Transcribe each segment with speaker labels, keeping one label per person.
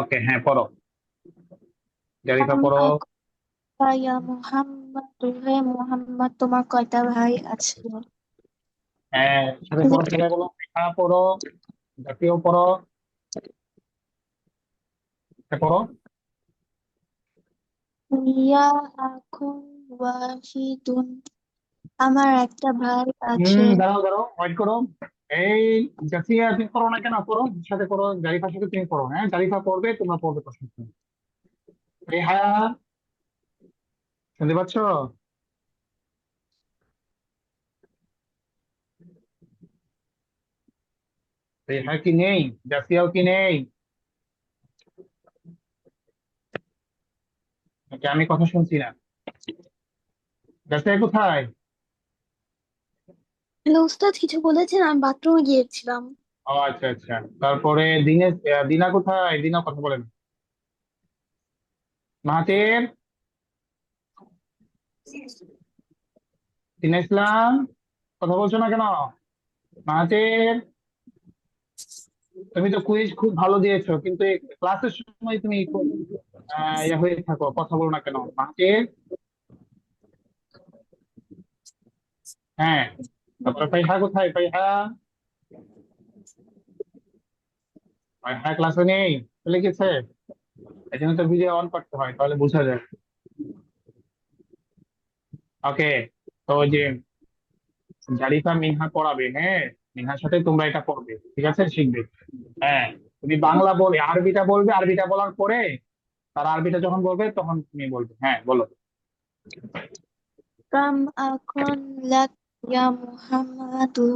Speaker 1: ওকে, হ্যাঁ, পড়ো। জারিফা
Speaker 2: কাম
Speaker 1: পড়ো।
Speaker 2: আকা ইয়া মুহাম্মদ, হে মুহাম্মদ, তোমার কয়টা ভাই আছে?
Speaker 1: হ্যাঁ, সাথে পড়ো, সবাই বলো। হ্যাঁ, পড়ো। জাতীয় পড়ো। হ্যাঁ, পড়ো।
Speaker 2: লিয়া আখুন ওয়াহিদুন, আমার একটা ভাই আছে।
Speaker 1: দাঁড়াও দাঁড়াও, ওয়েট করো। এই, জাসিয়া তুমি পড়ো না কেন? পড়ো, সাথে পড়ো। জারিফার সাথে তুমি পড়ো। হ্যাঁ, জারিফা পড়বে, তোমরা পড়বে প্রশ্ন। রেহা, শুনতে পাচ্ছ? রেহা কি নেই? জাসিয়াও কি নেই? নাকি আমি কথা শুনছি না? জাসিয়া কোথায়?
Speaker 2: হ্যালো উস্তাদ, কিছু বলেছেন? আমি বাথরুমে গিয়েছিলাম।
Speaker 1: ও আচ্ছা আচ্ছা। তারপরে দিনা কোথায়? দিনা কথা বলেন। মাহাতির, দিনা ইসলাম, কথা বলছো না কেন? মাহাতির, তুমি তো কুইজ খুব ভালো দিয়েছো, কিন্তু ক্লাসের সময় তুমি খুব ইয়ে হয়ে থাকো, কথা বলো না কেন মাহাতির? হ্যাঁ। তারপরে ফাইহা কোথায়? ফাইহা, ফাইহা ক্লাসে নেই, চলে গেছে। এই জন্য তো ভিডিও অন করতে হয়, তাহলে বোঝা যায়। ওকে। তো ওই যে জারিফা মিনহা পড়াবে, হ্যাঁ। মিনহার সাথে তোমরা এটা পড়বে, ঠিক আছে? শিখবে। হ্যাঁ। তুমি বাংলা বলে আরবিটা বলবে, আরবিটা বলার পরে তার আরবিটা যখন বলবে তখন তুমি বলবে। হ্যাঁ, বলো।
Speaker 2: কাম আখন লাক ইয়া মুহাম্মাদু,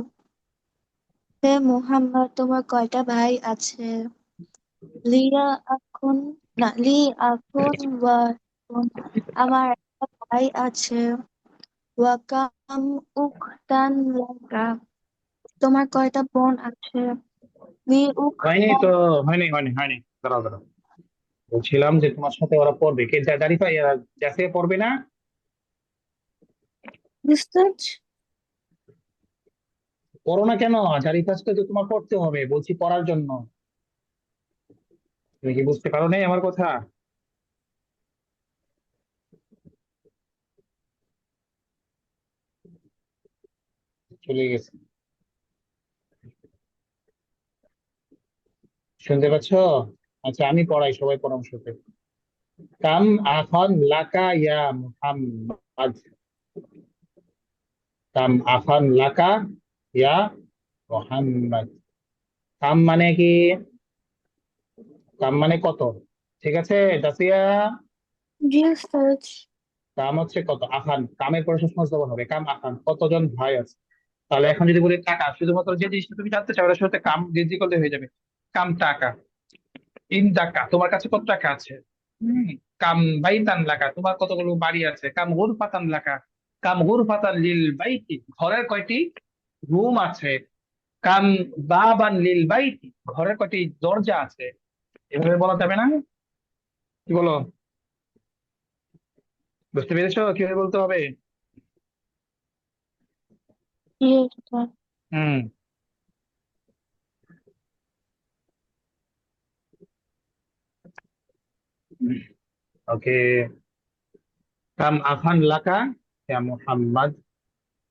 Speaker 2: হে মুহাম্মদ, তোমার কয়টা ভাই আছে? লিয়া আখুন, না, লি আখুন ওয়াহিদুন, আমার একটা ভাই আছে। ওয়াকাম উখতান লাকা, তোমার কয়টা বোন আছে? লি
Speaker 1: হয়নি
Speaker 2: উখতান।
Speaker 1: তো। হয়নি হয়নি হয়নি, দাঁড়াও দাঁড়াও। বলছিলাম যে তোমার সাথে ওরা পড়বে, কে? জারিফা জাসিয়া পড়বে না?
Speaker 2: বুঝতেছ?
Speaker 1: পড়ো না কেন? জারিফার সাথে তো তোমার পড়তে হবে, বলছি পড়ার জন্য। তুমি কি বুঝতে পারো নাই আমার কথা? চলে গেছে। শুনতে পাচ্ছ? আচ্ছা, আমি পড়াই, সবাই পরামর্শ করবে। কাম আখন লাকা ইয়া মুহাম্মদ। কাম আখন লাকা ইয়া মুহাম্মদ। কাম মানে কি? কাম মানে কত? ঠিক আছে জাসিয়া?
Speaker 2: জি উস্তাদ।
Speaker 1: কাম হচ্ছে কত। আখান, কামের পরে সবসময় জবর হবে। কাম আখান, কতজন ভাই আছে। তাহলে এখন যদি বলি টাকা, শুধুমাত্র যে জিনিসটা তুমি জানতে চাও ওটার সাথে কাম রিজি করলে হয়ে যাবে। কাম টাকা। তিন টাকা, তোমার কাছে কত টাকা আছে? হম। কাম বাইতান লাকা, তোমার কতগুলো বাড়ি আছে? কাম গুরফাতান লাকা। কাম গুরফাতান লিল বাইতি, ঘরের কয়টি রুম আছে? কাম বাবান লিল বাইতি, ঘরের কয়টি দরজা আছে? এভাবে বলা যাবে না? কি বলো? বুঝতে পেরেছো কিভাবে বলতে হবে?
Speaker 2: জি উস্তাদ।
Speaker 1: হুম। ওকে। কাম আখান লাকা ইয়া মুহাম্মদ।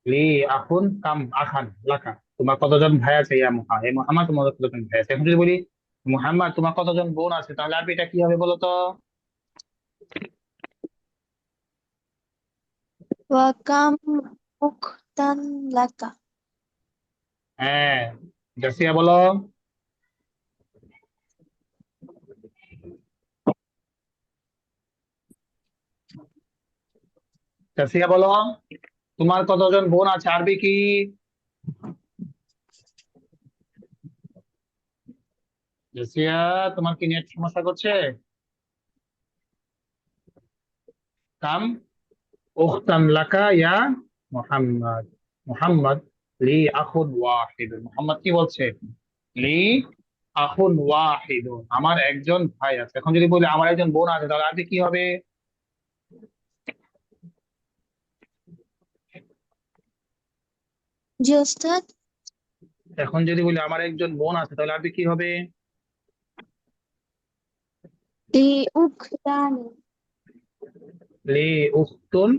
Speaker 1: লি আখুন কাম আখান লাকা, তোমার কতজন ভাই আছে? ইয়া হে মুহাম্মদ, তোমার কতজন ভাই আছে? এখন যদি বলি মুহাম্মদ, তোমার কতজন বোন আছে, তাহলে আরবিটা কি হবে বলো তো?
Speaker 2: ওয়াকাম উখতান লাকা।
Speaker 1: হ্যাঁ, জাসিয়া বলো। জাসিয়া বলো, তোমার কতজন বোন আছে? আরবি কি? জাসিয়া, তোমার কি নেট সমস্যা করছে? কাম উখতান লাকা ইয়া মুহাম্মদ। মুহাম্মদ লি আখুন ওয়াহিদ। মুহাম্মদ কি বলছে? লি আখুন ওয়াহিদ, আমার একজন ভাই আছে। এখন যদি বলি আমার একজন বোন আছে, তাহলে আরবি কি হবে?
Speaker 2: জি উস্তাদ।
Speaker 1: এখন যদি বলি আমার একজন বোন আছে, তাহলে আরবি কি হবে?
Speaker 2: لي أختان
Speaker 1: লি উখতুন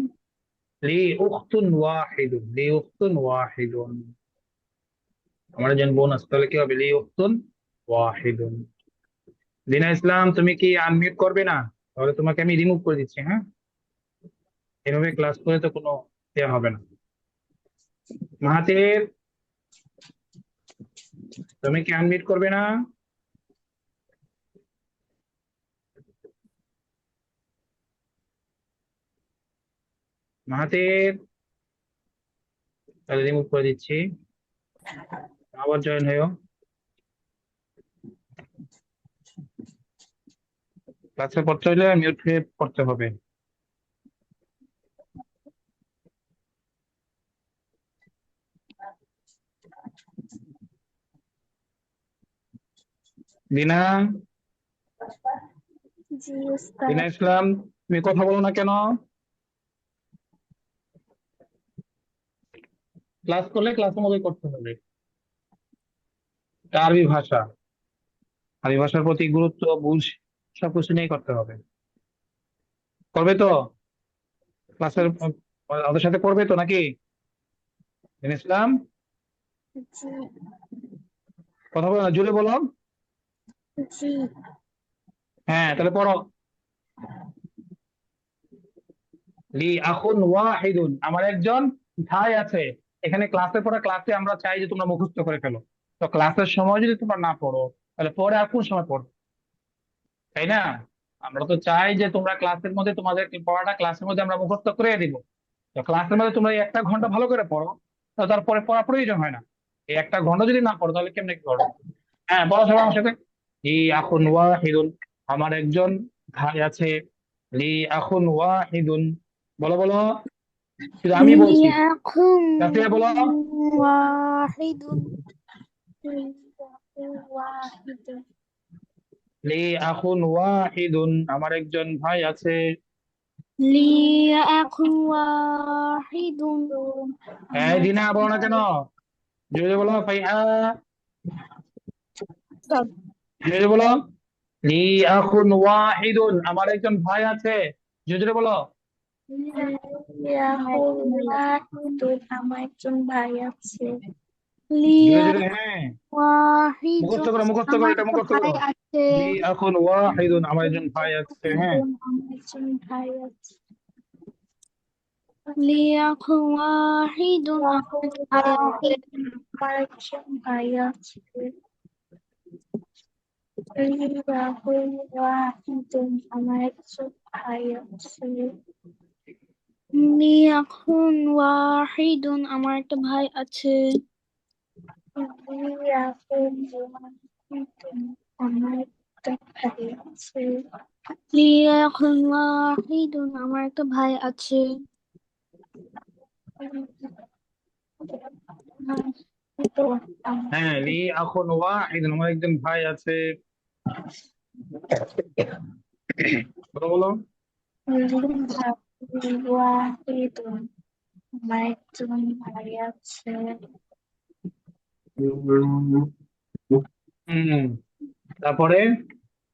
Speaker 1: লি উখতুন ওয়াহিদুন লি উখতুন ওয়াহিদুন আমার একজন বোন আছে, তাহলে কি হবে? লি উখতুন ওয়াহিদুন। দিনা ইসলাম, তুমি কি আনমিউট করবে না? তাহলে তোমাকে আমি রিমুভ করে দিচ্ছি, হ্যাঁ? এভাবে ক্লাস করে তো কোনো দেয়া হবে না। মাহাতির, তুমি কি আনমিউট করবে না? মাহাতির, তাহলে রিমুভ করে দিচ্ছি, আবার জয়েন হয়েও। ক্লাসে পড়তে হলে মিউট হয়ে পড়তে হবে। দিনা,
Speaker 2: জি উস্তাদ।
Speaker 1: দিনা ইসলাম, তুমি কথা বলো না কেন? ক্লাস করলে ক্লাসের মতোই করতে হবে। এটা আরবি ভাষা, আরবি ভাষার প্রতি গুরুত্ব বুঝ সবকিছু নিয়ে করতে হবে। করবে তো? ক্লাসের ওদের সাথে করবে তো নাকি? দিনা ইসলাম,
Speaker 2: জি
Speaker 1: কথা বলো না, জুড়ে বলো।
Speaker 2: জি।
Speaker 1: হ্যাঁ, তাহলে পড়ো। লি আখুন ওয়াহিদুন, আমার একজন ভাই আছে। এখানে ক্লাসে পড়া, ক্লাসে আমরা চাই যে তোমরা মুখস্থ করে ফেলো। তো ক্লাসের সময় যদি তোমরা না পড়ো, তাহলে পরে আর কোন সময় পড়ো? তাই না? আমরা তো চাই যে তোমরা ক্লাসের মধ্যে তোমাদের পড়াটা ক্লাসের মধ্যে আমরা মুখস্থ করে দিব। তো ক্লাসের মধ্যে তোমরা এই একটা ঘন্টা ভালো করে পড়ো, তো তারপরে পড়া প্রয়োজন হয় না। এই একটা ঘন্টা যদি না পড়ো তাহলে কেমনে কি করো? হ্যাঁ, বলো সবাই আমার সাথে। লি আখুন ওয়াহিদুন, আমার একজন ভাই আছে। লি আখুন ওয়াহিদুন, বলো বলো, শুধু আমি
Speaker 2: لي
Speaker 1: বলছি।
Speaker 2: أخ
Speaker 1: রাফিয়া বলো।
Speaker 2: واحد لي أخ واحد
Speaker 1: লি আখুন ওয়াহিদুন, আমার একজন ভাই আছে।
Speaker 2: لي أخ واحد
Speaker 1: হ্যাঁ, দিনা বলো না কেন? জোরে বলো ফাইহা, জোরে বলো। লি আখুন ওয়াহিদুন, আমার একজন ভাই আছে। জোরে জোরে বলো।
Speaker 2: لي أخ واحد আমার একজন ভাই আছে
Speaker 1: জোরে
Speaker 2: লিয়া
Speaker 1: জোরে, হ্যাঁ। মুখস্থ
Speaker 2: ওয়াহিদুন
Speaker 1: করো, মুখস্থ করো,
Speaker 2: আমার
Speaker 1: এটা
Speaker 2: একটা
Speaker 1: মুখস্থ
Speaker 2: ভাই
Speaker 1: করো।
Speaker 2: আছে
Speaker 1: লি আখুন ওয়াহিদুন, আমার একজন ভাই আছে, হ্যাঁ।
Speaker 2: আমার একজন ভাই আছে লিয়া ওয়াহিদুন আমার একটা ভাই আছে আমার একজন ভাই আছে লিয়া ওয়াহিদুন আমার একজন ভাই আছে লিয়া ওয়াহিদুন আমার একটা ভাই আছে লিয়া ওয়াহিদুন আমার একটা ভাই আছে লিয়া ওয়াহিদুন আমার একটা ভাই আছে
Speaker 1: হ্যাঁ, লি আখুন ওয়াহিদুন, আমার একজন ভাই আছে। বলো বলো।
Speaker 2: ওয়াহিদুন আমার একজন ভাই আছে
Speaker 1: হম, তারপরে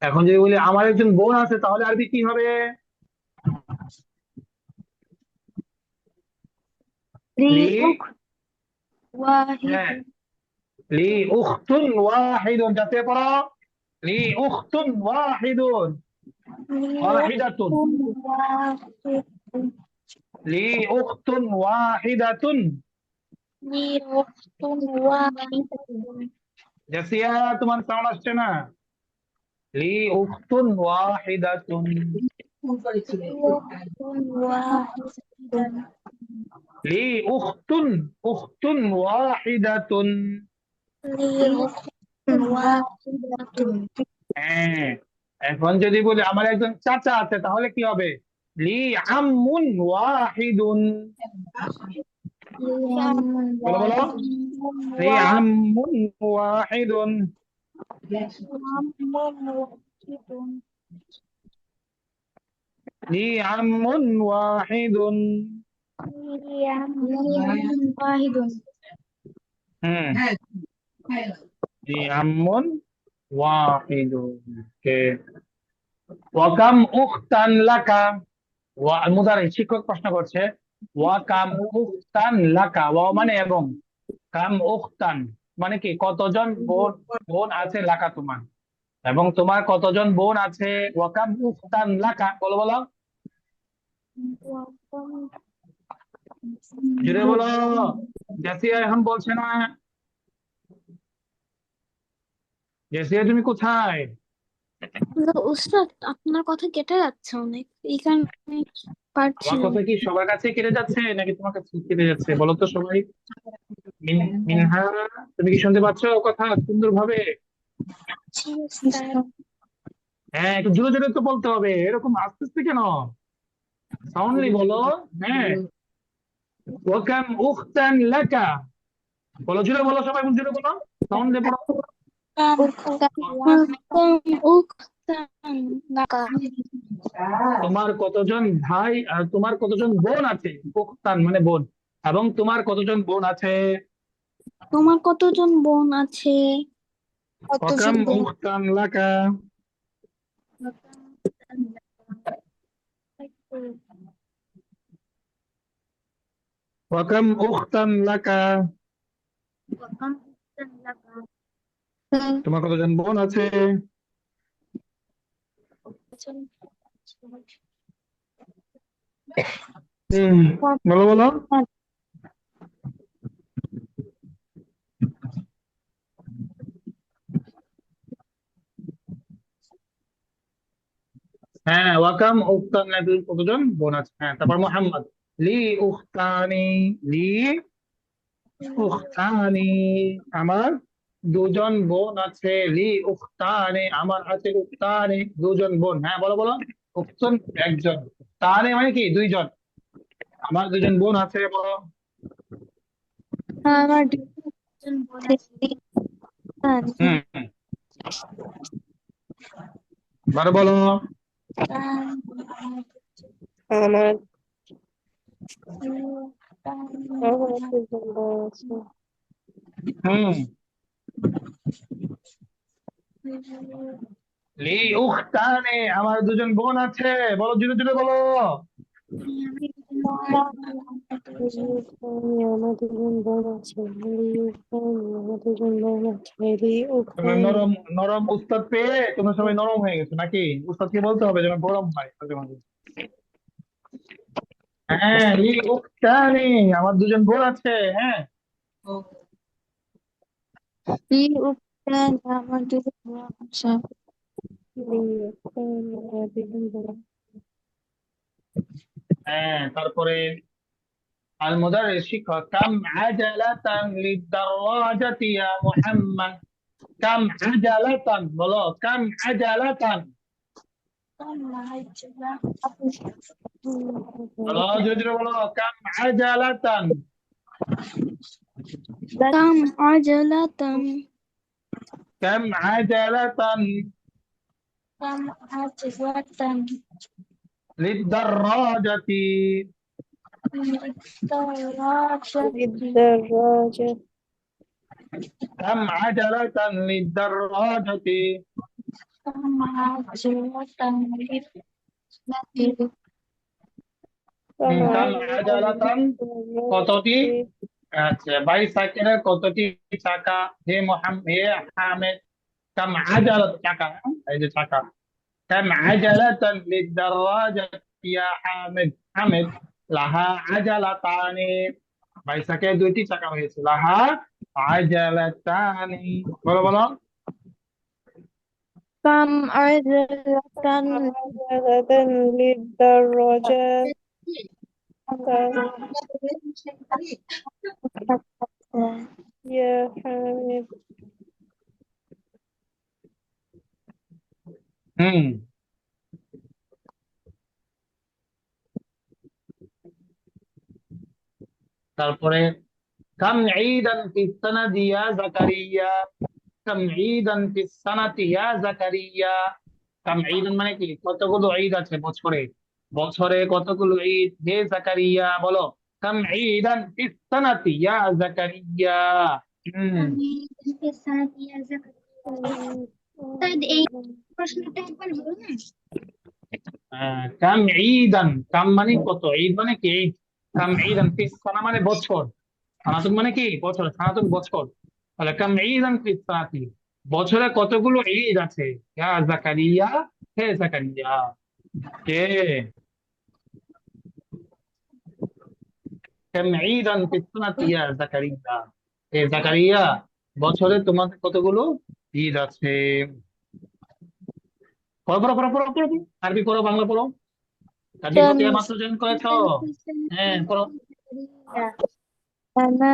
Speaker 1: এখন যদি বলি আমার একজন বোন আছে, তাহলে আরবি কি হবে? লি, হ্যাঁ,
Speaker 2: ওয়াহিদুন
Speaker 1: লি উখতুন ওয়াহিদুন, যাতে পড়ো। লি উখতুন ওয়াহিদুন, ওয়াহিদাতুন।
Speaker 2: ওয়াহিদুন
Speaker 1: লি উখতুন ওয়াহিদাতুন।
Speaker 2: ওয়াহিদুন
Speaker 1: জাসিয়া, তোমার সাউন্ড আসছে না। লি উখতুন ওয়াহিদাতুন।
Speaker 2: ওয়াহিদুন
Speaker 1: লি উখতুন, উখতুন ওয়াহিদাতুন।
Speaker 2: ওয়াহিদুন
Speaker 1: হ্যাঁ, এখন যদি বলি আমার একজন চাচা আছে, তাহলে কি হবে? লি আম্মুন ওয়াহিদুন। বলো বলো। লি আম্মুন ওয়াহিদুন। লি আম্মুন ওয়াহিদুন।
Speaker 2: ওয়াহিদুন
Speaker 1: হুম, লি আম্মুন ওয়াহিদুন। Okay. ওয়াকাম উখতান লাকা, মুদারিস শিক্ষক প্রশ্ন করছে, ওয়াকাম উখতান লাকা, ওয়া মানে এবং, কাম উখতান মানে কি কতজন বোন, বোন আছে লাকা তোমার, এবং তোমার কতজন বোন আছে। ওয়াকাম উখতান লাকা, বলো বলো, জুড়ে বলো। জাসিয়া এখন বলছে না, জাসিয়া তুমি কোথায়?
Speaker 2: উস্তাদ আপনার কথা কেটে যাচ্ছে অনেক, এই কারণে পারছি
Speaker 1: আমার
Speaker 2: না।
Speaker 1: কথা কি সবার কাছে কেটে যাচ্ছে নাকি তোমার কাছে কেটে যাচ্ছে বলো তো সবাই। মিনহা, তুমি কি শুনতে পাচ্ছ কথা সুন্দর ভাবে?
Speaker 2: জি উস্তাদ।
Speaker 1: হ্যাঁ, একটু জোরে জোরে তো বলতে হবে, এরকম আস্তে আস্তে কেন, সাউন্ডলি বলো। হ্যাঁ, ওয়াকাম উখতান লাকা, বলো জোরে বলো, সবাই জোরে বলো, সাউন্ড দিয়ে পড়ো।
Speaker 2: উক্তান লাকা।
Speaker 1: তোমার কতজন ভাই আর তোমার কতজন বোন আছে, উখতান মানে বোন, এবং তোমার কতজন বোন আছে।
Speaker 2: তোমার কতজন বোন আছে?
Speaker 1: ওয়াকাম
Speaker 2: কতজন বোন?
Speaker 1: উখতান লাকা, ওয়াকাম উখতান লাকা, তোমার কতজন বোন আছে। হুম, বলো বলো। হ্যাঁ, ওয়াকাম উখতান নাকি কতজন বোন আছে, হ্যাঁ, তারপর মোহাম্মদ, লি উখতানি, লি উখতানি, আমার দুজন বোন আছে, লি উখতানি, আমার আছে উখতানি, দুজন বোন, হ্যাঁ বলো বলো। উখতুন একজন, তানে মানে কি দুইজন, আমার দুজন বোন আছে বলো।
Speaker 2: আমার দুজন বোন আছে।
Speaker 1: হুম হুম, এবার বলো।
Speaker 3: আমার আমার দুজন বড় আছে।
Speaker 1: হুম, লি উখতানি, আমার দুজন বোন আছে, বলো জুড়ে জুড়ে বলো।
Speaker 3: আমার দুজন বোন আছে। আমার দুজন বোন আছে।
Speaker 1: তুমি নরম, নরম উস্তাদ পেয়ে তোমরা সবাই নরম হয়ে গেছো নাকি? উস্তাদকে বলতে হবে যেন গরম হয় মাঝে মাঝে। হ্যাঁ, লি উখতানি, আমার দুজন বোন আছে, হ্যাঁ।
Speaker 2: আমার দুজন বোন আছে।
Speaker 3: আমার দুজন বোন।
Speaker 1: হ্যাঁ, তারপরে আল মুদারিস শিক্ষক, কাম আজালাতান লিদ-দারাজাতি ইয়া মুহাম্মদ, কাম আজালাতান, বলো কাম আজালাতান, বলো জোরে জোরে বলো, কাম আজালাতান,
Speaker 2: كم عجلة
Speaker 1: কাম আজালাতান
Speaker 2: كم عجلة
Speaker 1: লিদ-দারাজাতি,
Speaker 2: للدراجة
Speaker 3: الدراجة.
Speaker 1: কাম আজালাতান লিদ-দারাজাতি।
Speaker 2: كم عجلة للدراجة
Speaker 1: কাম
Speaker 3: كم
Speaker 1: আজালাতান কতটি,
Speaker 3: الدراجة.
Speaker 1: আচ্ছা বাইসাইকেলের কতটি চাকা, হে মোহাম্মদ, হে হামেদ, কাম আজালাত চাকা, এই যে চাকা, কাম আজালাতান লিদ-দারাজাতি ইয়া হামেদ, হামেদ, লাহা আজালাতানি, বাইসাইকেল দুইটি চাকা হয়েছে, লাহা আজালাতানি, বলো বলো।
Speaker 2: كم عجلة
Speaker 3: عجلة للدراجة. كم يا حامد.
Speaker 1: হুম, তারপরে কাম ঈদান ফিস সানাতি ইয়া জাকারিয়া, কাম ঈদান ফিস সানাতি ইয়া জাকারিয়া, কাম ঈদান মানে কি কতগুলো ঈদ আছে বছরে, বছরে কতগুলো ঈদ হে জাকারিয়া, বলো কাম ঈদান ফিস সানাতি ইয়া জাকারিয়া। হুম,
Speaker 2: كم عجلة في السنة يا زكريا؟ طيب إيه؟ প্রশ্নটা একবার বলুন।
Speaker 1: কাম ঈদান, কাম মানে কত, ঈদ মানে কি, ঈদ, কাম ঈদান ফিস সানা মানে বছর, সানাতুন মানে কি বছর, সানাতুন বছর, তাহলে কাম ঈদান ফিস সানাতি, বছরে কতগুলো ঈদ আছে, ইয়া জাকারিয়া, হে জাকারিয়া, কে, কাম ঈদান ফিস সানাতি ইয়া জাকারিয়া, হে জাকারিয়া, বছরে তোমাদের কতগুলো ঈদ আছে। পড়ো পড়ো পড়ো পড়ো পড়ো পড়ো। আরবি পড়ো, বাংলা পড়ো, কাজী
Speaker 2: كم
Speaker 1: ভর্তি মাত্র জয়েন করেছো।
Speaker 2: سنة في السنة
Speaker 1: হ্যাঁ পড়ো।
Speaker 2: سنة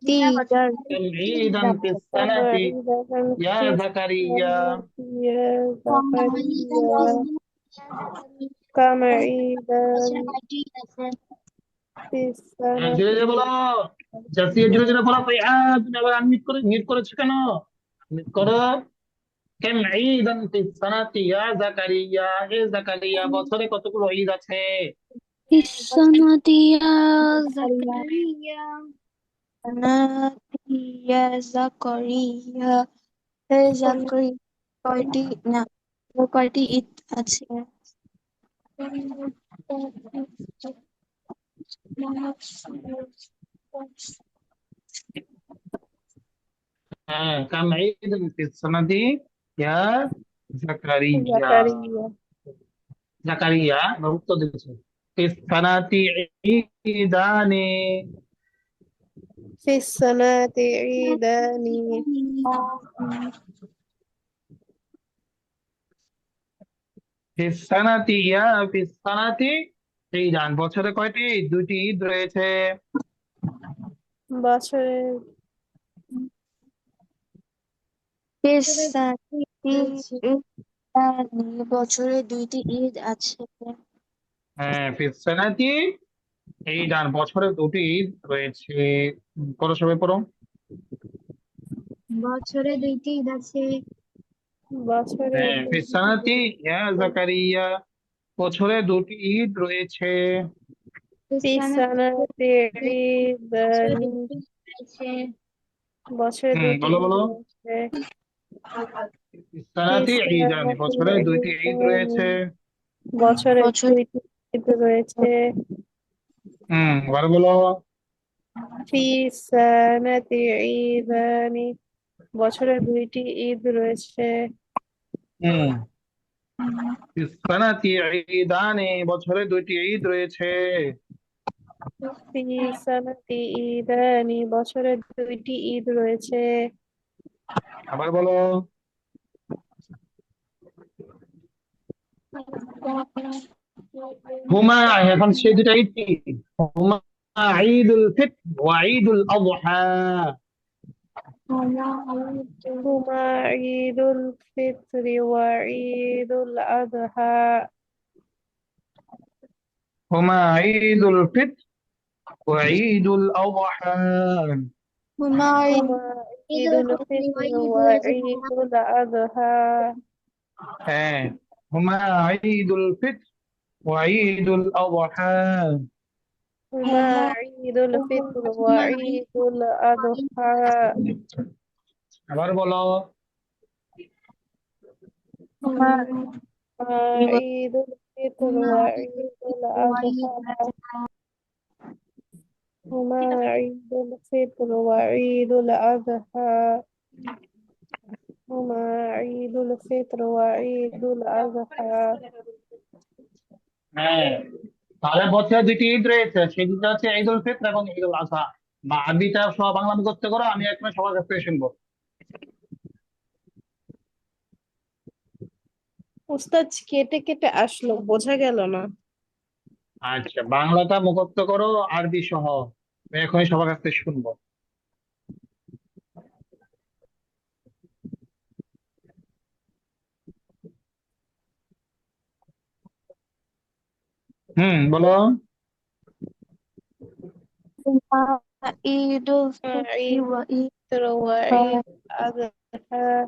Speaker 2: تيجر
Speaker 1: كم عيدا في
Speaker 3: كم
Speaker 1: السنة
Speaker 3: عيدا
Speaker 1: يا
Speaker 3: في
Speaker 1: زكريا.
Speaker 3: السنة يا زكريا كم عيدا في السنة
Speaker 1: ধীরে ধীরে বলো, জাসিয়া ধীরে ধীরে বলো। তুমি আবার আনমিউট করে মিউট করেছো কেন, মিউট করো। কেম ঈদান ফিস সানাতি ইয়া জাকারিয়া, হে জাকারিয়া, বছরে কতগুলো ঈদ আছে।
Speaker 2: في السنة يا زكريا سنة يا زكريا হে জাকারিয়া কয়টি না কয়টি ঈদ আছে?
Speaker 1: হ্যাঁ, কাম ঈদান ফিস সানাতি ইয়া জাকারিয়া,
Speaker 3: زكريا
Speaker 1: জাকারিয়া উত্তর দিচ্ছে ফিস সানাতি ঈদানি,
Speaker 3: في السنة عيدان
Speaker 1: ফিস সানাতি ইয়া ফিস সানাতি ঈদান, বছরে কয়টি ঈদ? দুইটি ঈদ রয়েছে।
Speaker 3: বছরে
Speaker 2: বছরে দুইটি ঈদ আছে।
Speaker 1: হ্যাঁ, ফিস সানাতি ঈদান, বছরে দুটি ঈদ রয়েছে। পড়ো সবাই পড়ো।
Speaker 2: বছরে দুইটি ঈদ আছে।
Speaker 3: বছরে
Speaker 1: হ্যাঁ, ফিস সানাতি ইয়া জাকারিয়া, বছরে দুটি ঈদ রয়েছে।
Speaker 3: في السنة
Speaker 2: বছরে
Speaker 3: عيدان
Speaker 2: দুইটি ঈদ রয়েছে।
Speaker 3: বছরে দুইটি
Speaker 1: বলো
Speaker 3: ঈদ
Speaker 1: বলো।
Speaker 3: রয়েছে
Speaker 1: ফিস
Speaker 3: في
Speaker 1: সানাতি ঈদান,
Speaker 3: السنة
Speaker 1: বছরে দুইটি ঈদ রয়েছে।
Speaker 3: عيدان বছরে
Speaker 2: বছরে
Speaker 3: দুইটি ঈদ রয়েছে
Speaker 1: আবার বলো।
Speaker 3: في السنة عيدان বছরে দুইটি ঈদ রয়েছে
Speaker 1: হুম, ফিস সানাতি ঈদান, বছরে দুইটি ঈদ রয়েছে।
Speaker 3: في السنة عيدان বছরে দুইটি ঈদ রয়েছে
Speaker 1: আবার বলো। হুমা, এখন সেই দুটা ঈদ কি? হুমা ঈদুল ফিতর ওয়া ঈদুল আযহা।
Speaker 3: هما عيد الفطر وعيد الأضحى
Speaker 1: হুমা ঈদুল ফিতর ওয়া ঈদুল আযহা।
Speaker 2: হুমায়ুন
Speaker 3: هما
Speaker 2: ঈদ
Speaker 3: عيد
Speaker 2: উল ফিতর ওয়া
Speaker 3: الفطر
Speaker 2: ঈদ উল
Speaker 3: وعيد
Speaker 2: আযহা।
Speaker 3: الأضحى
Speaker 1: হ্যাঁ, হুমা ঈদুল ফিতর ওয়া ঈদুল আযহা।
Speaker 3: هما عيد الفطر وعيد الأضحى
Speaker 1: আবার বলো।
Speaker 3: عيد الفطر وعيد الأضحى هما عيد الفطر وعيد الأضحى هما عيد الفطر وعيد الأضحى
Speaker 1: হ্যাঁ, তাহলে বছরে দুইটি ঈদ রয়েছে, সেই দুটো হচ্ছে ঈদুল ফিতর এবং ঈদুল আযহা। বা আরবিটা সব বাংলা মুখস্থ করো, আমি এখন সবার কাছ থেকে শুনবো।
Speaker 3: উস্তাদ কেটে কেটে আসলো বোঝা গেল না
Speaker 1: আচ্ছা, বাংলাটা মুখস্থ করো, আরবি সহ, আমি এখনই সবার কাছ থেকে শুনবো। বলো।
Speaker 2: ঈদ উল ফিতর
Speaker 3: عيد
Speaker 2: ওয়া ঈদ
Speaker 3: الفطر وعيد الأضحى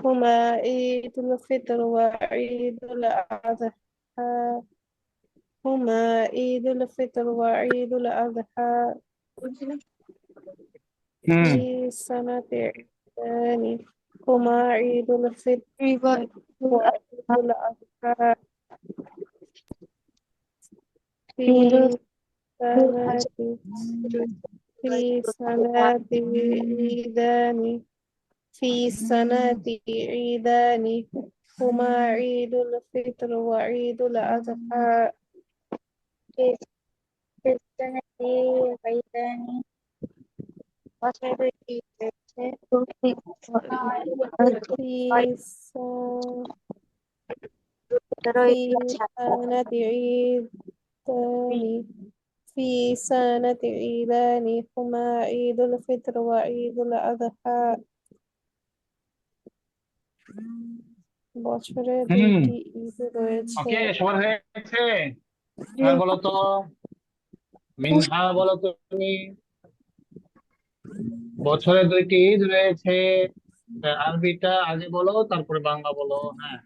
Speaker 3: هما عيد الفطر وعيد الأضحى هما عيد الفطر وعيد الأضحى
Speaker 1: হুম
Speaker 3: في سنة عيدان هما عيد الفطر وعيد الأضحى في سنة عيدان في سنة عيدان هما عيد الفطر وعيد الأضحى
Speaker 2: খ্রিস্টানদের ঈদানি বছরের ঈদ রয়েছে
Speaker 3: في
Speaker 2: সতেরোই
Speaker 3: في سنة عيدان في سنة عيدان هما عيد الفطر وعيد الأضحى বছরে
Speaker 1: হুম
Speaker 3: দুইটি ঈদ রয়েছে
Speaker 1: ওকে সবার হয়ে গেছে এবার বলো তো মিনহা বলো তো তুমি বছরে দুইটি ঈদ রয়েছে আরবিটা আগে বলো তারপরে বাংলা বলো হ্যাঁ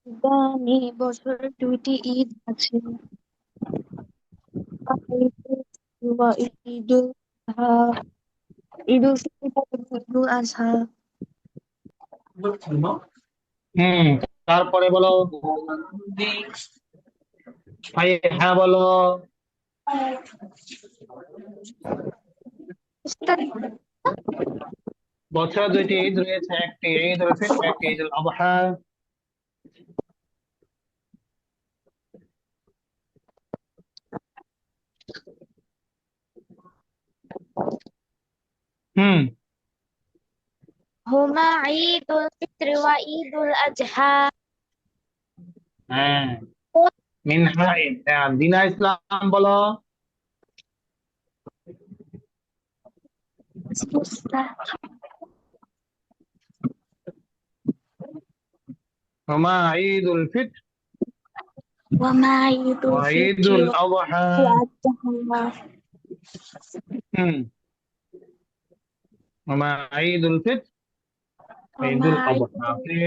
Speaker 2: ঈদানি বছরে দুইটি ঈদ আছে ঈদুল আযহা ঈদুল ফিতর ঈদুল আযহা
Speaker 1: হুম তারপরে বলো হ্যাঁ বলো বছরে দুইটি ঈদ রয়েছে একটি ঈদ উল ফিতর একটি ঈদ উল আযহা হুম
Speaker 2: হুমা ঈদুল ফিতর ওয়া ঈদুল আযহা
Speaker 1: হ্যাঁ মিনহা দিনা ইসলাম বলো হুমা ঈদুল ফিতর
Speaker 2: ওয়া মা ঈদুল
Speaker 1: ওয়া
Speaker 2: ফিতর
Speaker 1: ঈদুল
Speaker 2: ওয়া
Speaker 1: আযহা
Speaker 2: ঈদুল আযহা
Speaker 1: হুম হুমা ঈদুল ফিতর
Speaker 2: ওয়া মা
Speaker 1: ঈদুল আযহা
Speaker 2: ঈদুল
Speaker 1: ওকে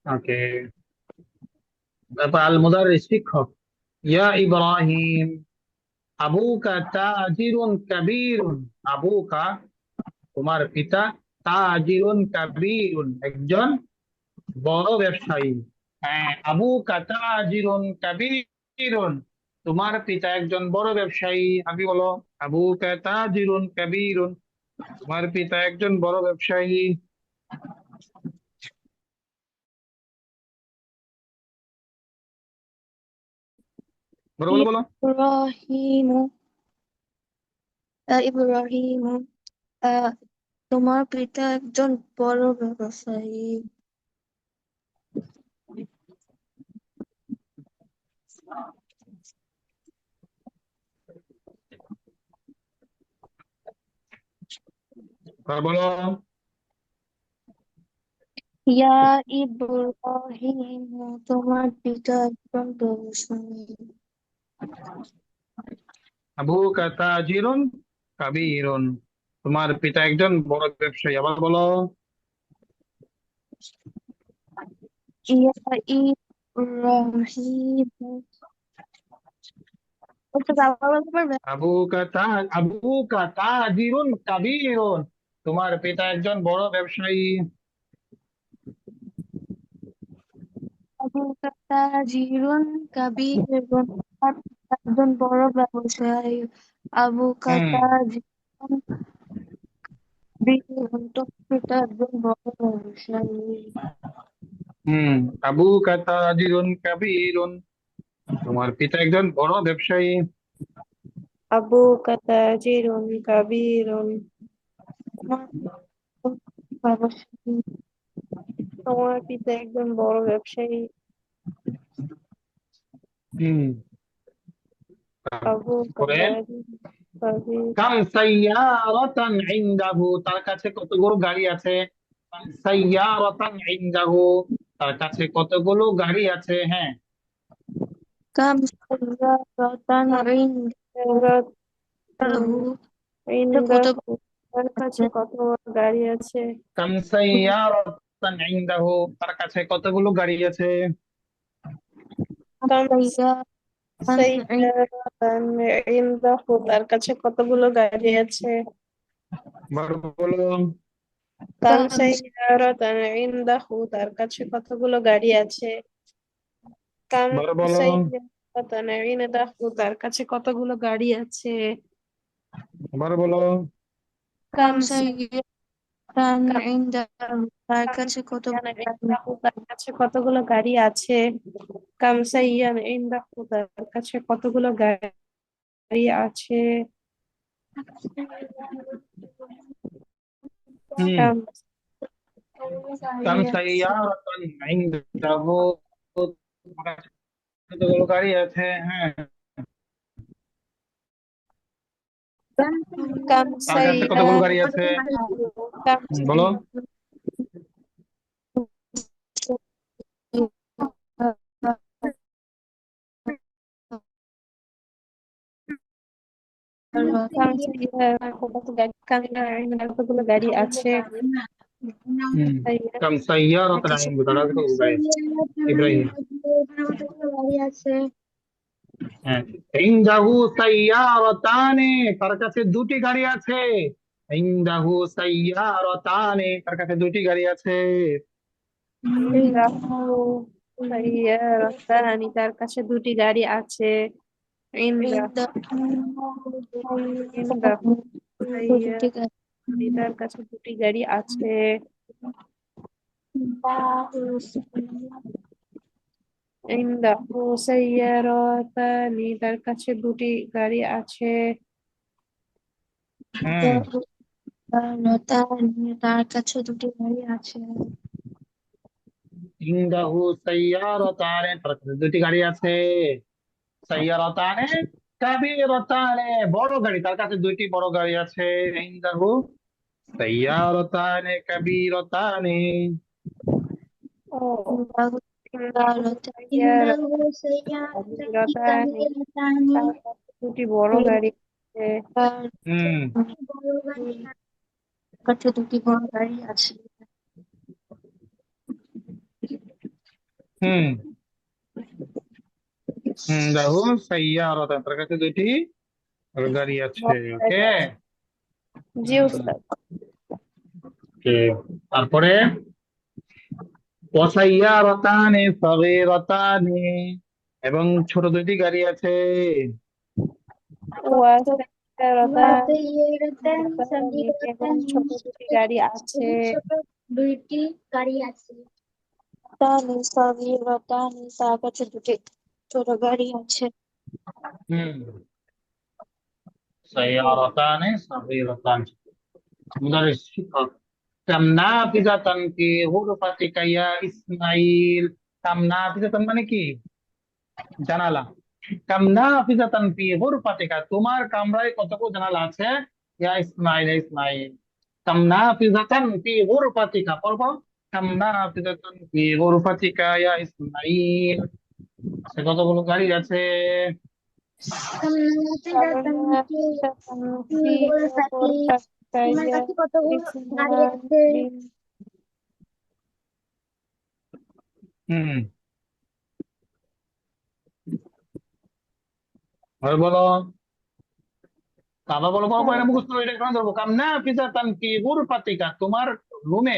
Speaker 1: ওকে তারপর আল মুদাররিস শিক্ষক ইয়া ইব্রাহিম আবুকা তাজিরুন কাবীরুন আবুকা তোমার পিতা তাজিরুন কাবীরুন একজন বড় ব্যবসায়ী হ্যাঁ আবুকা তাজিরুন কাবীরুন তোমার পিতা একজন বড় ব্যবসায়ী আমি বলো আবুকা তাজিরুন কাবীরুন তোমার পিতা একজন বড় ব্যবসায়ী বলো বলো বলো
Speaker 2: ইব্রাহিমু ইব্রাহিমু তোমার পিতা একজন বড় ব্যবসায়ী
Speaker 1: বলো
Speaker 2: ইয়া ইব্রাহিমু তোমার পিতা একজন ব্যবসায়ী
Speaker 1: আবুকা তাজিরুন কাবীরুন তোমার পিতা একজন বড় ব্যবসায়ী আবার বলো
Speaker 2: ইয়া ইব্রাহিমু ওটা বাবা বলতে পারবে
Speaker 1: আবুকা তাজিরুন কাবীরুন তোমার পিতা একজন বড় ব্যবসায়ী
Speaker 2: আবু তাজিরুন কাবীরুন তোমার পিতা একজন বড় ব্যবসায়ী আবু
Speaker 1: হুম
Speaker 2: তাজিরুন কাবীরুন তোমার পিতা একজন বড় ব্যবসায়ী
Speaker 1: হুম আবুকা তাজিরুন কাবীরুন তোমার পিতা একজন বড় ব্যবসায়ী
Speaker 3: أبوك تاجر كبير
Speaker 2: তোমার পিতা ব্যবসায়ী
Speaker 3: তোমার পিতা একজন বড় ব্যবসায়ী
Speaker 1: হুম
Speaker 3: أبوك
Speaker 1: পরে
Speaker 3: تاجر كبير
Speaker 1: কাম সাইয়ারাতান ইনদাহু তার কাছে কতগুলো গাড়ি আছে কাম সাইয়ারাতান ইনদাহু তার কাছে কতগুলো গাড়ি আছে হ্যাঁ
Speaker 2: كم سيارة
Speaker 3: سيارة
Speaker 2: عنده
Speaker 3: عنده
Speaker 2: كتب
Speaker 3: তার কাছে কত গাড়ি আছে
Speaker 1: কাম সাইয়ারাতান ইনদাহু তার কাছে কতগুলো গাড়ি আছে
Speaker 3: কাম
Speaker 2: سيارة كم عند
Speaker 3: সাইয়ারাতান ইনদাহু তার কাছে কতগুলো গাড়ি আছে?
Speaker 1: বড় বলো।
Speaker 3: কাম
Speaker 2: كم
Speaker 3: সাইয়ারাতান ইনদাহু তার কাছে কতগুলো গাড়ি আছে? কাম
Speaker 1: বড় বলো।
Speaker 3: সাইয়ারাতান ইনদাহু তার কাছে কতগুলো গাড়ি আছে?
Speaker 1: বড় বলো।
Speaker 3: কাম
Speaker 2: كم سيارة عنده তার কাছে কত
Speaker 3: ইনদাহু তার কাছে কতগুলো গাড়ি আছে? কাম সাইয়ান ইনদাহু তার কাছে কতগুলো গাড়ি আছে?
Speaker 1: হুম।
Speaker 3: কাম
Speaker 1: কাম সাইয়ারাতান ইনদাহু, কতগুলো গাড়ি আছে? হ্যাঁ।
Speaker 3: কাম
Speaker 1: তার কাছে কতগুলো গাড়ি
Speaker 3: সাইয়ারাতান
Speaker 1: আছে?
Speaker 3: কাম
Speaker 1: বলো।
Speaker 3: কাম সাইয়ারাতান কতগুলো গাড়ি আছে?
Speaker 1: হুম। কাম সাইয়ারাতান ইনদাহু, তার কাছে কতগুলো গাড়ি আছে? ইব্রাহিম। হ্যাঁ। ইনদাহু সাইয়ারাতানে, তার কাছে দুটি গাড়ি আছে। ইনদাহু সাইয়ারাতানে, তার কাছে দুটি গাড়ি আছে।
Speaker 3: ইনদাহু সাইয়ারাতানি তার কাছে দুটি গাড়ি আছে। ইনদাহু ইনদাহু সাইয়ারাতানি তার কাছে দুটি গাড়ি আছে। ইনদাহু সাইয়ারাতানি তার কাছে দুটি গাড়ি আছে।
Speaker 1: হুম।
Speaker 2: তার কাছে দুটি গাড়ি আছে
Speaker 1: ইনদাহু সাইয়ারাতানে, তার কাছে দুটি গাড়ি আছে। সাইয়ারাতানে কাবীরাতানে, বড় গাড়ি, তার কাছে দুইটি বড় গাড়ি আছে। ইনদাহু সাইয়ারাতানে কাবীরাতানে।
Speaker 3: ও
Speaker 2: ইন্দাহু
Speaker 3: ইনদাহু
Speaker 2: সাইয়ারাতান
Speaker 3: সাইয়ারাতানি তার কাছে দুটি বড় গাড়ি আছে।
Speaker 2: তার
Speaker 1: হুম।
Speaker 2: কাছে দুটি বড় গাড়ি আছে
Speaker 1: হুম। ইনদাহু সাইয়ারাতান, তার কাছে দুইটি গাড়ি আছে।
Speaker 3: বড় গাড়ি
Speaker 1: ওকে।
Speaker 3: আছে। জি উস্তাদ।
Speaker 1: ওকে। তারপরে ওয়াসাইয়ারাতানে সাগীরাতানে, এবং ছোট দুইটি গাড়ি আছে।
Speaker 3: ওয়াসাইয়ারাতানি এবং ছোট দুটি গাড়ি আছে।
Speaker 2: তানি সাগীরাতানি তার কাছে দুটি ছোট গাড়ি আছে
Speaker 1: হুম। সাইয়ারাতানে সাগীরাতান। মুদারিস শিক্ষক। কাম নাফিজাতান ফি গুরফাতিকা ইয়া ইসমাইল। কাম নাফিজাতান মানে কি? জানালা। কাম নাফিজাতান ফি গুরফাতিকা, তোমার কামরায় কতগুলো জানালা আছে? ইয়া ইসমাইল, ইয়া ইসমাইল। কাম নাফিজাতান ফি গুরফাতিকা, পড়বো। কাম নাফিজাতান ফি গুরফাতিকা ইয়া ইসমাইল, সে কতগুলো গাড়ি আছে?
Speaker 3: নাফিজাতান ফি গুরফাতিকা ইয়া ইসমাইল।
Speaker 1: হুম। আর বলো। বাবা বলো, বলো পরে মুখস্থ করে এটা কেন ধরবো? কাম নাফিজাতান ফি গুরফাতিকা, তোমার রুমে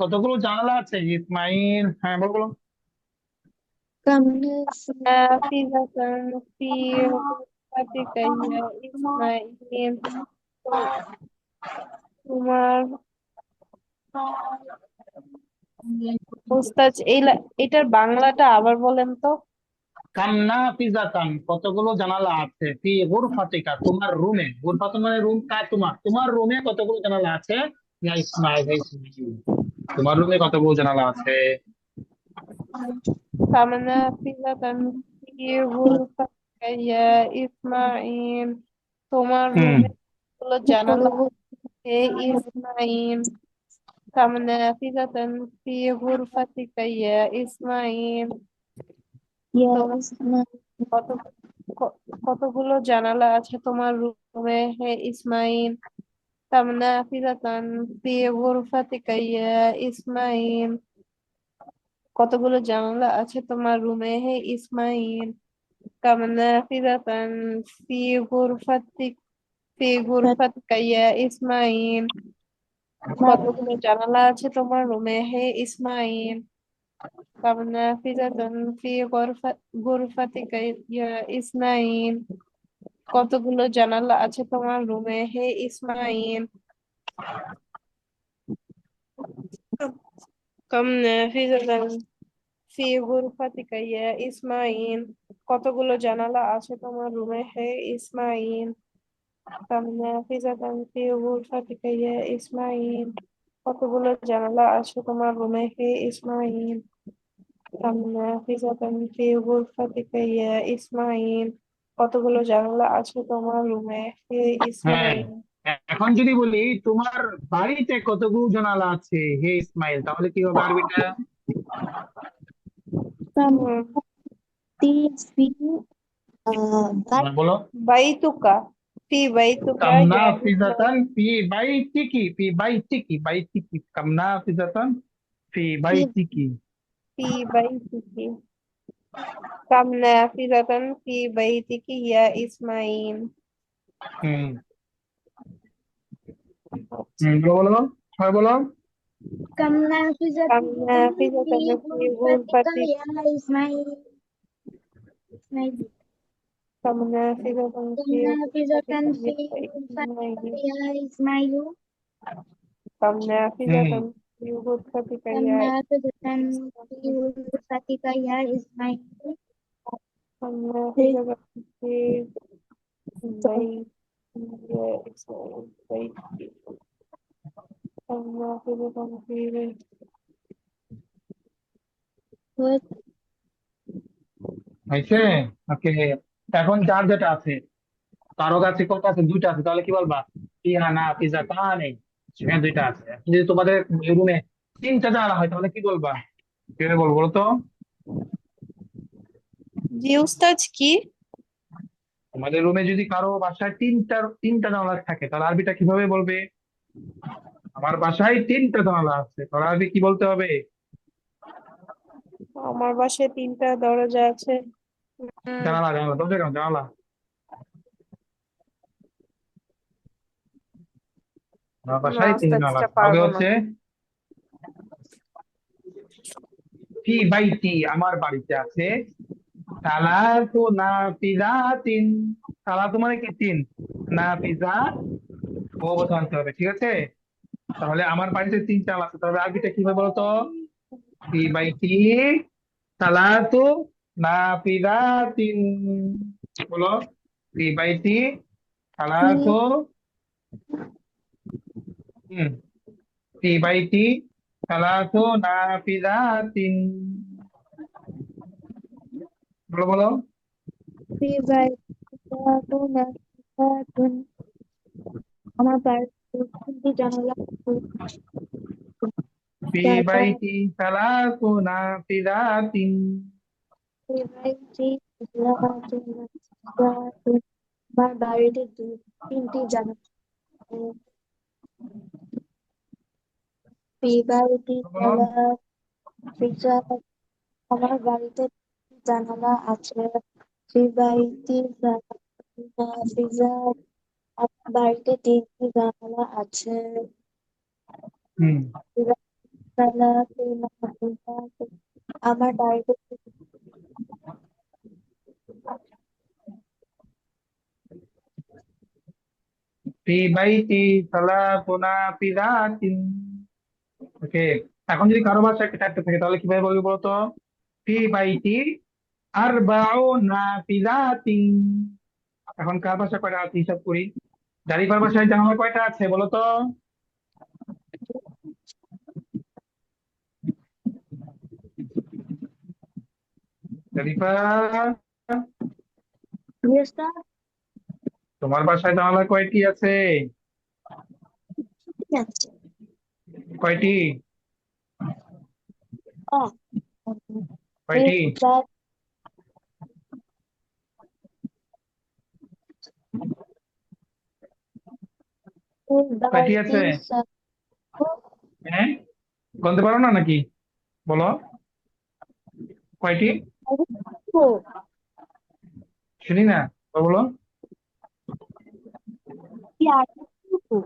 Speaker 1: কতগুলো জানালা আছে? ইসমাইল। হ্যাঁ, বলো বলো।
Speaker 2: كم
Speaker 3: নাফিজাতান ফি গুরফাতিকা ইয়া ইসমাইল। তোমার উস্তাদ এটার বাংলাটা আবার বলেন তো।
Speaker 1: কাম নাফিজাতান, কতগুলো জানালা আছে? ফি গুরফাতিকা, তোমার রুমে। গুরফাতুন মানে রুম, কা তোমার, তোমার রুমে কতগুলো জানালা আছে? ইয়া ইসমাইল, ইয়া ইসমাইল, তোমার রুমে কতগুলো জানালা আছে?
Speaker 3: নাফিজাতান ফি গুরফাতিকা ইয়া ইসমাইল। তোমার
Speaker 1: হুম।
Speaker 3: রুমে গুলো জানালা আছে ইসমাইল। নাফিজাতান ফি গুরফাতিকা ইয়া ইসমাইল।
Speaker 2: يا
Speaker 3: তোমার
Speaker 2: إسماعيل
Speaker 3: কত কতগুলো জানালা আছে তোমার রুমে হে ইসমাইল? নাফিজাতান ফি গুরফাতিকা ইয়া ইসমাইল। কতগুলো জানালা আছে তোমার রুমে হে ইসমাইল? كم نافذة في غرفتك في غرفتك يا إسماعيل কতগুলো জানালা আছে তোমার রুমে হে ইসমাইল كم نافذة في غرفتك يا إسماعيل কতগুলো জানালা আছে তোমার রুমে হে ইসমাইল كم نافذة في غرفتك يا إسماعيل কতগুলো জানালা আছে তোমার রুমে হে ইসমাইল كم نافذة في غرفتك يا إسماعيل কতগুলো জানালা আছে তোমার রুমে হে ইসমাইল كم نافذة في غرفتك يا إسماعيل কতগুলো জানালা আছে তোমার রুমে হে
Speaker 1: হ্যাঁ,
Speaker 3: ইসমাইল
Speaker 1: এখন যদি বলি তোমার বাড়িতে কতগুলো জানালা আছে হে ইসমাইল, তাহলে কি হবে আরবিটা?
Speaker 2: كم
Speaker 3: হুম,
Speaker 2: في
Speaker 1: বলো।
Speaker 3: বাইতুকা ফি বাইতুকা
Speaker 1: কামনা
Speaker 3: ইয়া
Speaker 1: ফিজাতান
Speaker 3: ইসমাইল
Speaker 1: ফি বাইতিকি কামনা ফিজাতান ফি বাইতিকি।
Speaker 3: ফি বাইতিকি كم نافذة في بيتك يا إسماعيل
Speaker 1: হুম বলো বলো, হয় বলো।
Speaker 2: كم نافذة
Speaker 3: كم نافذة
Speaker 2: في
Speaker 3: في
Speaker 2: غرفتك
Speaker 3: غرفتك
Speaker 2: يا إسماعيل
Speaker 3: كم نافذة
Speaker 2: كم
Speaker 3: في
Speaker 2: نافذة
Speaker 3: غرفتك
Speaker 2: في
Speaker 3: يا
Speaker 2: غرفتك
Speaker 3: إسماعيل
Speaker 2: يا إسماعيل
Speaker 3: كم
Speaker 1: হুম
Speaker 3: نافذة في غرفتك
Speaker 2: كم
Speaker 3: يا
Speaker 2: نافذة في
Speaker 3: إسماعيل
Speaker 2: غرفتك يا إسماعيل
Speaker 3: كم نافذة في بيت يا إسماعيل بيتي كم نافذة في بيت
Speaker 1: হয়েছে। ওকে, এখন যার যেটা আছে, কারো কাছে কত আছে? দুইটা আছে, তাহলে কি বলবা? পিহা না পিজা তা নেই, সেখানে দুইটা আছে। এখন যদি তোমাদের রুমে তিনটা জানালা হয় তাহলে কি বলবা? কিভাবে বলবো বলো তো?
Speaker 3: জি উস্তাদ কি
Speaker 1: তোমাদের রুমে যদি কারো বাসায় তিনটা জানালা থাকে তাহলে আরবিটা কিভাবে বলবে? আমার বাসায় তিনটা জানালা আছে, তাহলে আরবি কি বলতে হবে?
Speaker 3: আমার বাসায় তিনটা দরজা আছে
Speaker 1: জানালা জানালা, দরজা কেন, জানালা। আমার
Speaker 3: না
Speaker 1: বাসায় তিনটা
Speaker 3: উস্তাদ
Speaker 1: জানালা
Speaker 3: এটা
Speaker 1: আছে, হবে
Speaker 3: পারবো না
Speaker 1: হচ্ছে ফি বাইতি, আমার বাড়িতে আছে সালাতু নাফিজাতিন। সালাতু মানে কি? তিন। নাফিজা ও বোঝা আনতে হবে, ঠিক আছে? তাহলে আমার বাড়িতে তিন চাল আছে, তাহলে আরবিটা কিভাবে বলতো? ফি বাইতি সালাতু নাফিজাতিন। বলো, ফি বাইতি সালাতু, হুম, ফি বাইতি সালাতু নাফিজাতিন। বলো বলো।
Speaker 2: في بيت نافذة আমার বাড়িতে তিনটি জানালা আছে।
Speaker 1: ফি
Speaker 2: তারপর
Speaker 1: বাইতি সালাতু নাফিজাতিন।
Speaker 2: في بيت نافذة আমার বাড়িতে তিনটি জানালা আছে। في بيت
Speaker 1: বলো।
Speaker 2: نافذة আমার বাড়িতে তিনটি জানালা আছে। في بيت نافذة আমার বাড়িতে তিনটি জানালা আছে।
Speaker 1: হুম
Speaker 2: في بيت نافذة আমার বাড়িতে
Speaker 1: ফি বাইতি সালাতু নাফিজাতিন। ওকে, এখন যদি কারো বাসায় একটা চারটে থাকে তাহলে কিভাবে বলবো বলতো? ফি বাইতি আরবাউ নাফিজাতিন। এখন কার বাসায় কয়টা আছে হিসাব করি। জারিফার বাসায় জানালা কয়টা আছে বলো তো? জারিফা,
Speaker 2: গৃহস্থ
Speaker 1: তোমার বাসায় জানালা কয়টি আছে?
Speaker 2: আছে।
Speaker 1: কয়টি?
Speaker 2: ও
Speaker 1: কয়টি?
Speaker 2: চার
Speaker 1: কয়টি আছে?
Speaker 2: বাড়িতে
Speaker 1: হ্যাঁ, গনতে পারো না নাকি? বলো, কয়টি? শুনি না, বলো।
Speaker 2: কি আর টুকু?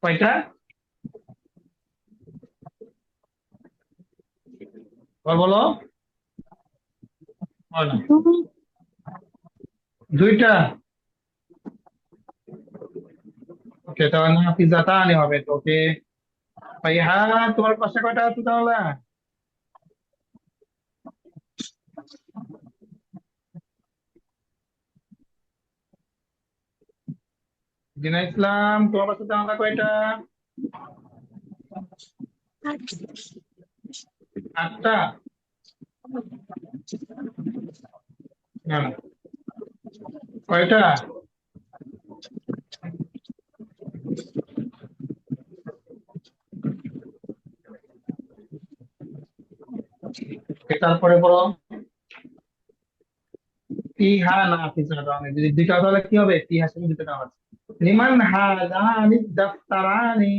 Speaker 1: কয়টা? বলো। বলো।
Speaker 2: দুই।
Speaker 1: দুইটা। ওকে, তাহলে না পিজ্জাটা আনি হবে তো। ওকে ভাই, হ্যাঁ, তোমার পাশে কয়টা আছে তাহলে? জিনা ইসলাম, তোমার পাশে তাহলে কয়টা? আটটা। না, কয়টা? তারপরে বলো। ফিহা না ফিজাটা অনেক, যদি দুইটা তাহলে কি হবে? ফিহা সঙ্গে দুটো নাম আছে। লিমান হাযানি দাফতারানি,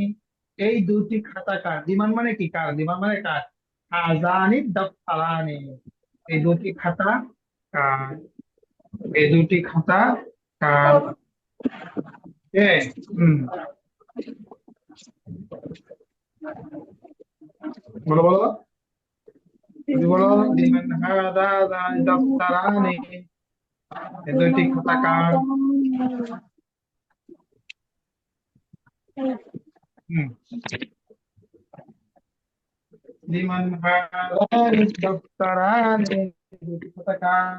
Speaker 1: এই দুটি খাতা কার? লিমান মানে কি? কার? লিমান মানে কার? হাযানি দাফতারানি, এই দুটি খাতা কার? এই দুটি খাতা কার? কে? হুম, বলো বলো, যদি বলো। লিমান হাযানি দাফতারানি, এই দুটি খাতা কার? হুম, লিমান হাযানি দাফতারানি, এই দুটি খাতা কার?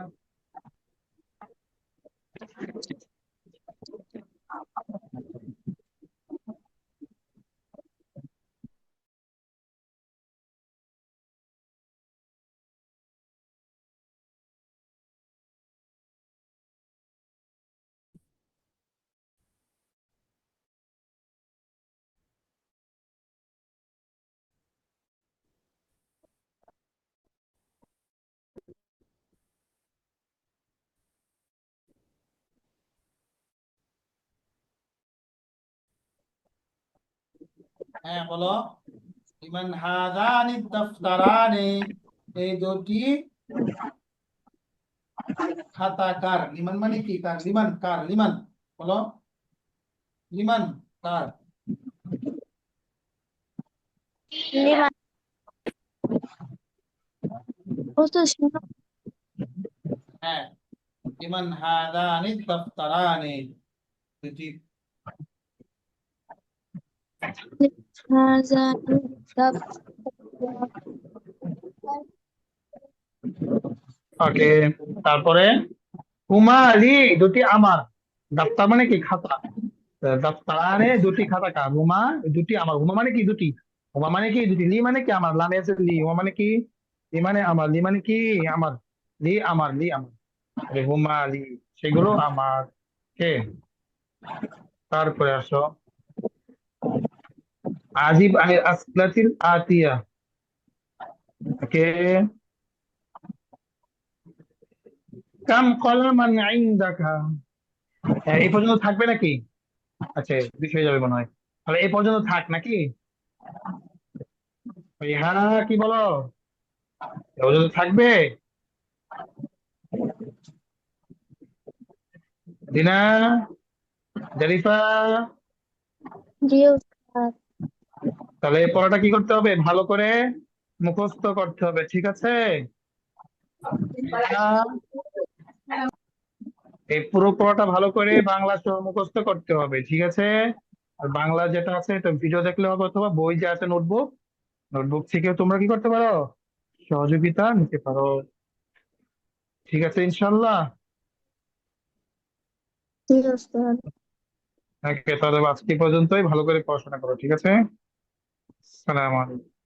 Speaker 1: হ্যাঁ, বলো। লিমান হাযানি দাফতারানি, এই দুটি খাতা কার? লিমান মানে কি? কার? লিমান কার? লিমান, বলো। লিমান কার?
Speaker 2: লিমান। ও তো শোনো।
Speaker 1: হ্যাঁ, লিমান হাযানি দাফতারানি, দুটি।
Speaker 2: হাজা দাব।
Speaker 1: ওকে, তারপরে হুমালি, দুটি আমার। দাফতার মানে কি? খাতা। দাফতারানে, দুটি খাতা কার? হুমা, দুটি আমার। হুমা মানে কি? দুটি। হুমা মানে কি? দুটি। লি মানে কি? আমার। লামে আছে লি। হুমা মানে কি? লি মানে আমার। লি মানে কি? আমার। লি আমার, লি আমার। হুমা লি, সেগুলো আমার। কে? তারপরে আসো। আজিব আনিল আসলাতিল আতিয়া, ওকে। কাম কলামান ইনদাকা, এই পর্যন্ত থাকবে নাকি? আচ্ছা, বিষয় যাবে মনে হয়। তাহলে এই পর্যন্ত থাক নাকি? ওই হ্যাঁ, কি বলো? এ পর্যন্ত থাকবে? দিনা, জারিফা।
Speaker 2: জি উস্তাদ।
Speaker 1: তাহলে এই পড়াটা কি করতে হবে? ভালো করে মুখস্থ করতে হবে, ঠিক আছে? দিনা, এই পুরো পড়াটা ভালো করে বাংলা সহ মুখস্থ করতে হবে, ঠিক আছে? আর বাংলা যেটা আছে এটা ভিডিও দেখলে হবে, অথবা বই যে আছে নোটবুক, নোটবুক থেকে তোমরা কি করতে পারো? সহযোগিতা নিতে পারো, ঠিক আছে ইনশাল্লাহ।
Speaker 2: জি উস্তাদ।
Speaker 1: ওকে, তাহলে আজকে পর্যন্তই, ভালো করে পড়াশোনা করো, ঠিক আছে? সালাম আলাইকুম।